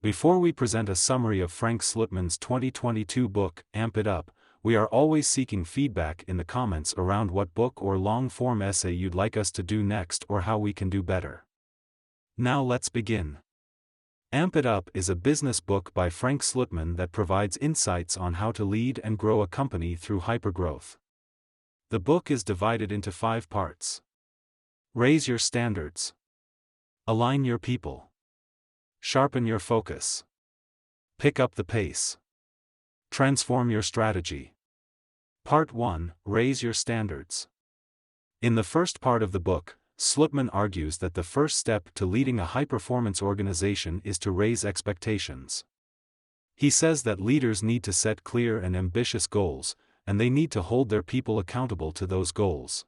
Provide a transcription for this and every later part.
Before we present a summary of Frank Slootman's 2022 book, Amp It Up, we are always seeking feedback in the comments around what book or long-form essay you'd like us to do next or how we can do better. Now let's begin. Amp It Up is a business book by Frank Slootman that provides insights on how to lead and grow a company through hypergrowth. The book is divided into 5 parts. Raise your standards. Align your people. Sharpen your focus. Pick up the pace. Transform your strategy. Part 1. Raise your standards. In the first part of the book, Slootman argues that the first step to leading a high-performance organization is to raise expectations. He says that leaders need to set clear and ambitious goals, and they need to hold their people accountable to those goals.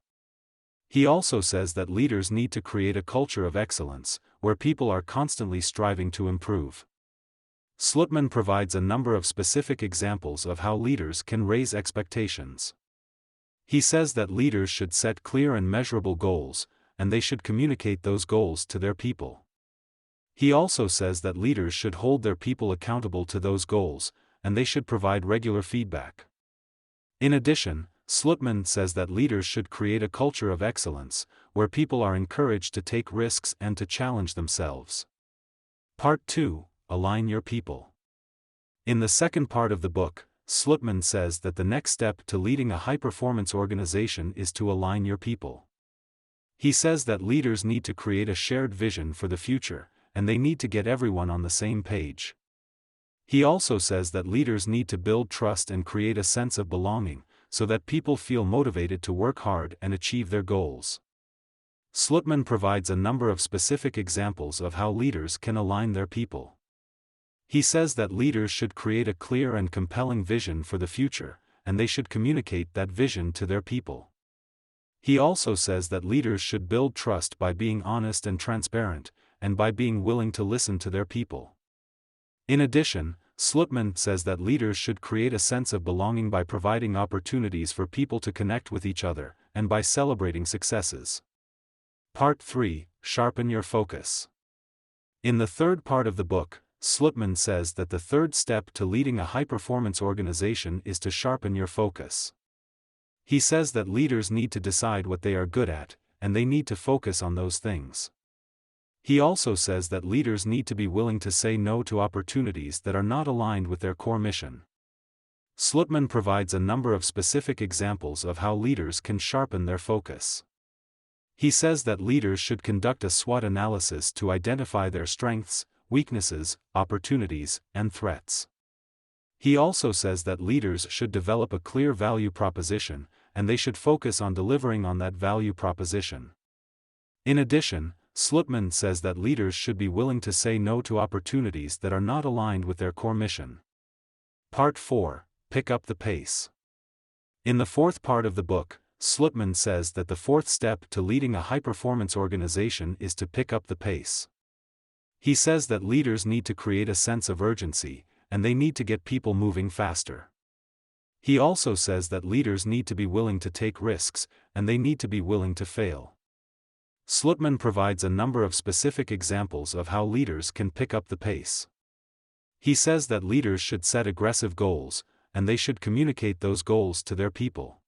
He also says that leaders need to create a culture of excellence, where people are constantly striving to improve. Slootman provides a number of specific examples of how leaders can raise expectations. He says that leaders should set clear and measurable goals, and they should communicate those goals to their people. He also says that leaders should hold their people accountable to those goals, and they should provide regular feedback. In addition, Slootman says that leaders should create a culture of excellence, where people are encouraged to take risks and to challenge themselves. Part 2. Align your people. In the second part of the book, Slootman says that the next step to leading a high-performance organization is to align your people. He says that leaders need to create a shared vision for the future, and they need to get everyone on the same page. He also says that leaders need to build trust and create a sense of belonging, so that people feel motivated to work hard and achieve their goals. Slootman provides a number of specific examples of how leaders can align their people. He says that leaders should create a clear and compelling vision for the future, and they should communicate that vision to their people. He also says that leaders should build trust by being honest and transparent, and by being willing to listen to their people. In addition, Slootman says that leaders should create a sense of belonging by providing opportunities for people to connect with each other, and by celebrating successes. Part 3. Sharpen your focus. In the third part of the book, Slootman says that the third step to leading a high-performance organization is to sharpen your focus. He says that leaders need to decide what they are good at, and they need to focus on those things. He also says that leaders need to be willing to say no to opportunities that are not aligned with their core mission. Slootman provides a number of specific examples of how leaders can sharpen their focus. He says that leaders should conduct a SWOT analysis to identify their strengths, weaknesses, opportunities, and threats. He also says that leaders should develop a clear value proposition, and they should focus on delivering on that value proposition. In addition, Slootman says that leaders should be willing to say no to opportunities that are not aligned with their core mission. Part 4. Pick up the pace. In the fourth part of the book, Slootman says that the fourth step to leading a high-performance organization is to pick up the pace. He says that leaders need to create a sense of urgency, and they need to get people moving faster. He also says that leaders need to be willing to take risks, and they need to be willing to fail. Slootman provides a number of specific examples of how leaders can pick up the pace. He says that leaders should set aggressive goals, and they should communicate those goals to their people.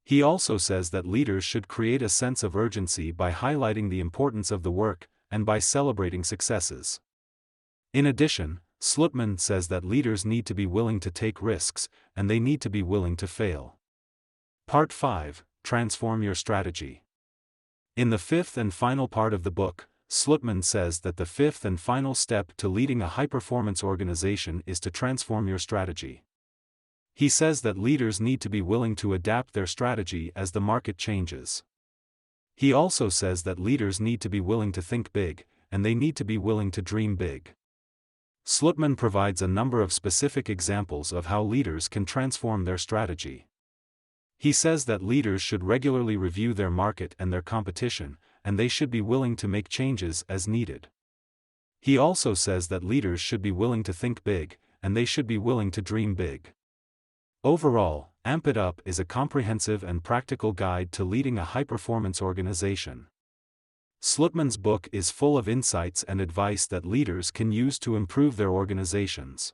He also says that leaders should create a sense of urgency by highlighting the importance of the work, and by celebrating successes. In addition, Slootman says that leaders need to be willing to take risks, and they need to be willing to fail. Part 5. Transform your strategy. In the fifth and final part of the book, Slootman says that the fifth and final step to leading a high-performance organization is to transform your strategy. He says that leaders need to be willing to adapt their strategy as the market changes. He also says that leaders need to be willing to think big, and they need to be willing to dream big. Slootman provides a number of specific examples of how leaders can transform their strategy. He says that leaders should regularly review their market and their competition, and they should be willing to make changes as needed. He also says that leaders should be willing to think big, and they should be willing to dream big. Overall, Amp It Up is a comprehensive and practical guide to leading a high-performance organization. Slootman's book is full of insights and advice that leaders can use to improve their organizations.